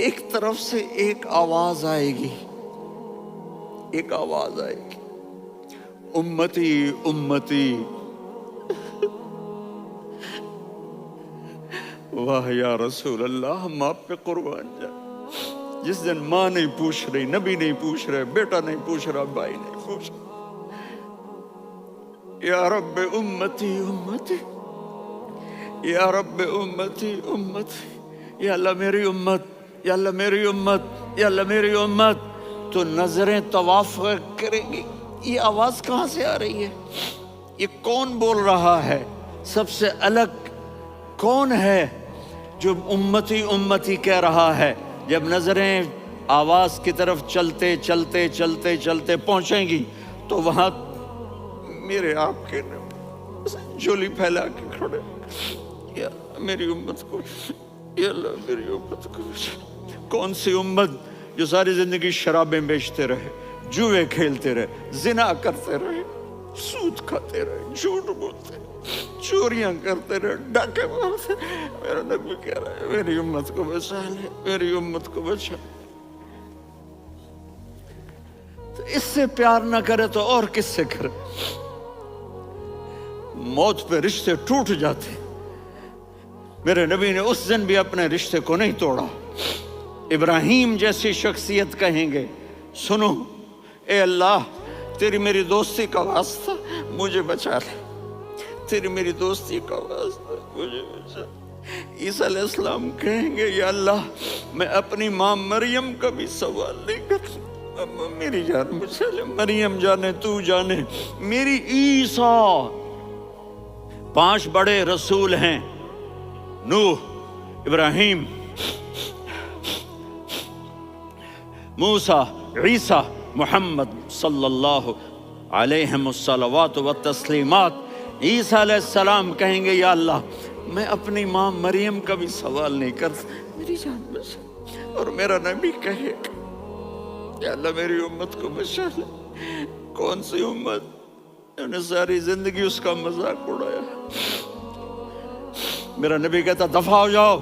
ایک طرف سے ایک آواز آئے گی، ایک آواز آئے گی، امتی امتی۔ واہ یا رسول اللہ، ہم آپ پہ قربان جائیں۔ جس دن ماں نہیں پوچھ رہی، نبی نہیں پوچھ رہے، بیٹا نہیں پوچھ رہا، بھائی نہیں پوچھ رہا، یا رب امتی امتی، یا رب امتی امتی، یا اللہ میری امت، یا اللہ میری امت، یا اللہ میری امت۔ تو نظریں طواف کریں گی، یہ آواز کہاں سے آ رہی ہے؟ یہ کون بول رہا ہے؟ سب سے الگ کون ہے جو امتی امتی کہہ رہا ہے؟ جب نظریں آواز کی طرف چلتے چلتے چلتے چلتے پہنچیں گی تو وہاں میرے آپ کے جھولی پھیلا کے کھڑے، یا میری امت کو، یا اللہ میری امت کو۔ کون سی امت جو ساری زندگی شرابیں بیچتے رہے، جوئے کھیلتے رہے، زنا کرتے رہے، سود کھاتے رہے، جھوٹ بولتے رہے، چوریاں کرتے رہے، ڈاکے مارتے رہے۔ میرا نبی کہہ رہا ہے میری امت کو بچا لے، میری امت کو بچا لے۔ تو اس سے پیار نہ کرے تو اور کس سے کرے؟ موت پہ رشتے ٹوٹ جاتے، میرے نبی نے اس دن بھی اپنے رشتے کو نہیں توڑا۔ ابراہیم جیسی شخصیت کہیں گے سنو اے اللہ تیری میری دوستی کا واسطہ مجھے بچا لے، تیری میری دوستی کا واسطہ مجھے بچا لے۔ عیسیٰ علیہ السلام کہیں گے یا اللہ میں اپنی ماں مریم کا بھی سوال نہیں کرتا، میری جان بچا لے، مریم جانے تو جانے میری عیسیٰ۔ 5 بڑے رسول ہیں، نوح، ابراہیم، موسیٰ، عیسیٰ، محمد صلی اللہ علیہ الصلوات والتسلیمات۔ عیسیٰ علیہ السلام کہیں گے یا اللہ میں اپنی ماں مریم کا بھی سوال نہیں کرتا، میری جان بچا۔ اور میرا نبی کہے گا یا اللہ میری امت کو بچا لے۔ کون سی امت جنہوں نے ساری زندگی اس کا مذاق اڑایا؟ میرا نبی کہتا دفع ہو جاؤ،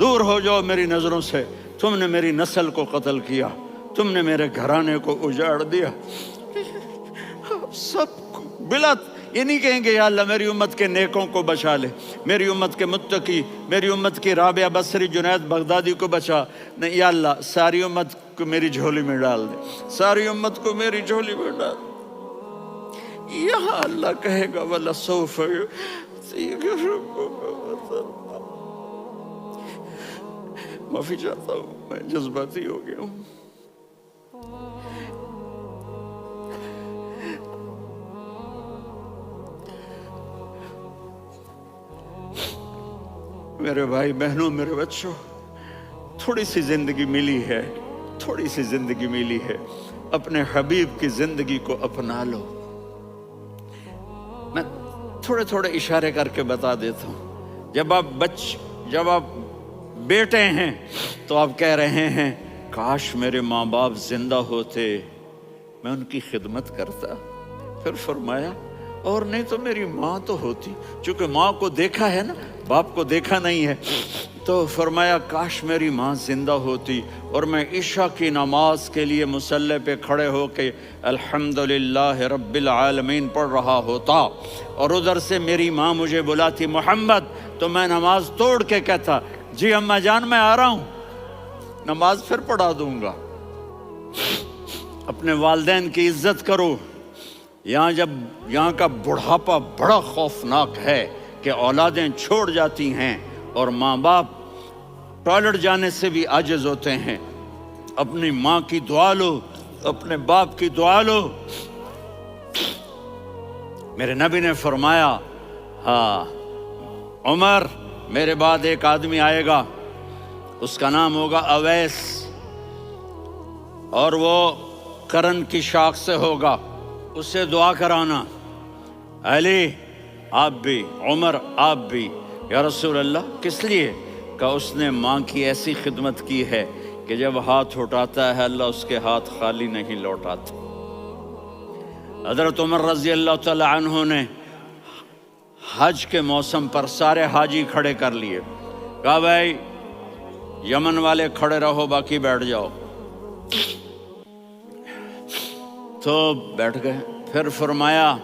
دور ہو جاؤ میری نظروں سے، تم نے میری نسل کو قتل کیا، تم نے میرے گھرانے کو اجاڑ دیا۔ سب کو بلا یہ نہیں کہیں گے یا اللہ میری امت کے نیکوں کو بچا لے، میری امت کے متقی، میری امت کی رابعہ بصری، جنید بغدادی کو بچا، نہیں یا اللہ ساری امت کو میری جھولی میں ڈال دے، ساری امت کو میری جھولی میں ڈال دے۔ یہاں اللہ کہے گا وَلَسَوْفَ يُعْطِيكَ رَبُّكَ فَتَرْضَىٰ۔ معافی چاہتا ہوں میں جذباتی ہو گیا ہوں۔ میرے بھائی بہنوں، میرے بچوں، تھوڑی سی زندگی ملی ہے، تھوڑی سی زندگی ملی ہے، اپنے حبیب کی زندگی کو اپنا لو۔ میں تھوڑے تھوڑے اشارے کر کے بتا دیتا ہوں۔ جب آپ بیٹے ہیں تو آپ کہہ رہے ہیں کاش میرے ماں باپ زندہ ہوتے، میں ان کی خدمت کرتا۔ پھر فرمایا اور نہیں تو میری ماں تو ہوتی، چونکہ ماں کو دیکھا ہے نا، باپ کو دیکھا نہیں ہے، تو فرمایا کاش میری ماں زندہ ہوتی اور میں عشاء کی نماز کے لیے مصلی پہ کھڑے ہو کے الحمدللہ رب العالمین پڑھ رہا ہوتا، اور ادھر سے میری ماں مجھے بلاتی محمد، تو میں نماز توڑ کے کہتا جی اماں جان میں آ رہا ہوں، نماز پھر پڑھا دوں گا۔ اپنے والدین کی عزت کرو۔ یہاں کا بڑھاپا بڑا خوفناک ہے کہ اولادیں چھوڑ جاتی ہیں اور ماں باپ ٹوائلٹ جانے سے بھی عاجز ہوتے ہیں۔ اپنی ماں کی دعا لو، اپنے باپ کی دعا لو۔ میرے نبی نے فرمایا ہاں عمر میرے بعد ایک آدمی آئے گا، اس کا نام ہوگا اویس، اور وہ کرن کی شاخ سے ہوگا، اس سے دعا کرانا۔ علی آپ بھی، عمر آپ بھی۔ یا رسول اللہ کس لیے؟ کہ اس نے ماں کی ایسی خدمت کی ہے کہ جب ہاتھ اٹھاتا ہے اللہ اس کے ہاتھ خالی نہیں لوٹاتا۔ حضرت عمر رضی اللہ تعالی عنہ نے حج کے موسم پر سارے حاجی کھڑے کر لیے، کہا بھائی یمن والے کھڑے رہو باقی بیٹھ جاؤ۔ تو بیٹھ گئے۔ پھر فرمایا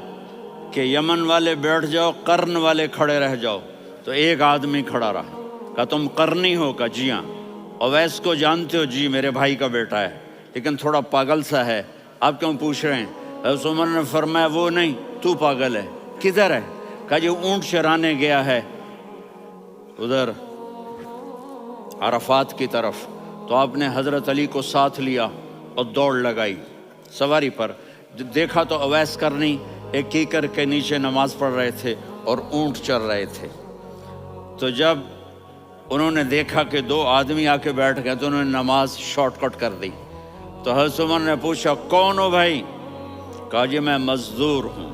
کہ یمن والے بیٹھ جاؤ، قرن والے کھڑے رہ جاؤ۔ تو ایک آدمی کھڑا رہا، کہا تم قرنی ہو؟ کہا جی ہاں۔ اویس کو جانتے ہو؟ جی میرے بھائی کا بیٹا ہے، لیکن تھوڑا پاگل سا ہے، آپ کیوں پوچھ رہے ہیں؟ حضرت عمر نے فرمایا وہ نہیں، تو پاگل ہے۔ کدھر ہے؟ کہا جی اونٹ چرانے گیا ہے ادھر عرفات کی طرف۔ تو آپ نے حضرت علی کو ساتھ لیا اور دوڑ لگائی سواری پر۔ دیکھا تو اویس کرنی ایک کیکر کے نیچے نماز پڑھ رہے تھے اور اونٹ چر رہے تھے۔ تو جب انہوں نے دیکھا کہ دو آدمی آ کے بیٹھ گئے تو انہوں نے نماز شارٹ کٹ کر دی۔ تو حضرت عمر نے پوچھا کون ہو بھائی؟ کہا جی میں مزدور ہوں۔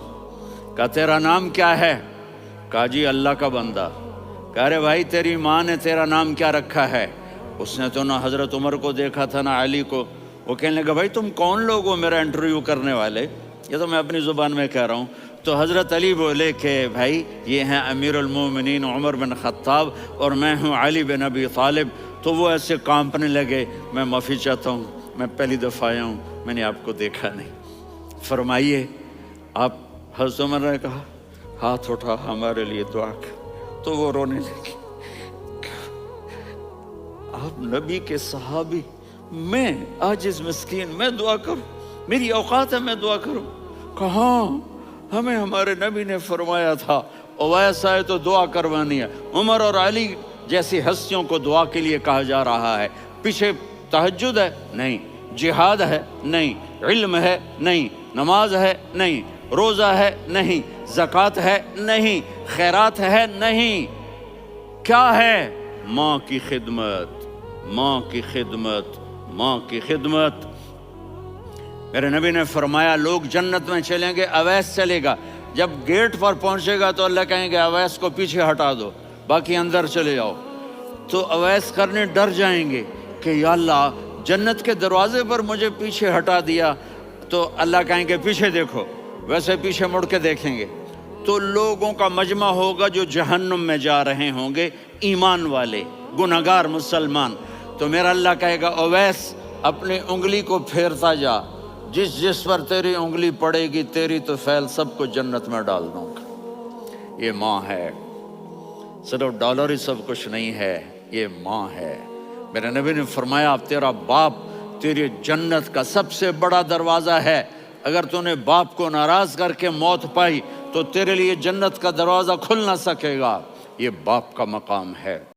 کہا تیرا نام کیا ہے؟ کہا جی اللہ کا بندہ۔ کہا ارے بھائی تیری ماں نے تیرا نام کیا رکھا ہے؟ اس نے تو نہ حضرت عمر کو دیکھا تھا نہ علی کو۔ وہ کہنے لگا بھائی تم کون لوگ ہو میرا انٹرویو کرنے والے؟ یہ تو میں اپنی زبان میں کہہ رہا ہوں۔ تو حضرت علی بولے کہ بھائی یہ ہیں امیر المومنین عمر بن خطاب اور میں ہوں علی بن ابی طالب۔ تو وہ ایسے کانپنے لگے، میں معافی چاہتا ہوں، میں پہلی دفعہ آیا ہوں، میں نے آپ کو دیکھا نہیں، فرمائیے آپ۔ حضرت عمر نے کہا ہاتھ اٹھا ہمارے لیے دعا کر۔ تو وہ رونے لگے، آپ نبی کے صحابی، میں عاجز مسکین میں دعا کروں؟ میری اوقات ہے میں دعا کروں؟ کہاں، ہمیں ہمارے نبی نے فرمایا تھا اویس آئے تو دعا کروانی ہے۔ عمر اور علی جیسی ہستیوں کو دعا کے لیے کہا جا رہا ہے۔ پیچھے تہجد ہے؟ نہیں۔ جہاد ہے؟ نہیں۔ علم ہے؟ نہیں۔ نماز ہے؟ نہیں۔ روزہ ہے؟ نہیں۔ زکوٰۃ ہے؟ نہیں۔ خیرات ہے؟ نہیں۔ کیا ہے؟ ماں کی خدمت، ماں کی خدمت، ماں کی خدمت۔ میرے نبی نے فرمایا لوگ جنت میں چلیں گے، اویس چلے گا۔ جب گیٹ پر پہنچے گا تو اللہ کہیں گے اویس کو پیچھے ہٹا دو، باقی اندر چلے جاؤ۔ تو اویس کرنے ڈر جائیں گے کہ یا اللہ جنت کے دروازے پر مجھے پیچھے ہٹا دیا۔ تو اللہ کہیں گے پیچھے دیکھو، ویسے پیچھے مڑ کے دیکھیں گے تو لوگوں کا مجمع ہوگا جو جہنم میں جا رہے ہوں گے، ایمان والے، گنہگار مسلمان۔ تو میرا اللہ کہے گا اویس اپنی انگلی کو پھیرتا جا، جس جس پر تیری انگلی پڑے گی تیری تو فیل سب کو جنت میں ڈال دوں گا۔ یہ ماں ہے، صرف ڈالر ہی سب کچھ نہیں ہے، یہ ماں ہے۔ میرے نبی نے فرمایا اب تیرا باپ تیری جنت کا سب سے بڑا دروازہ ہے، اگر تو نے باپ کو ناراض کر کے موت پائی تو تیرے لیے جنت کا دروازہ کھل نہ سکے گا۔ یہ باپ کا مقام ہے۔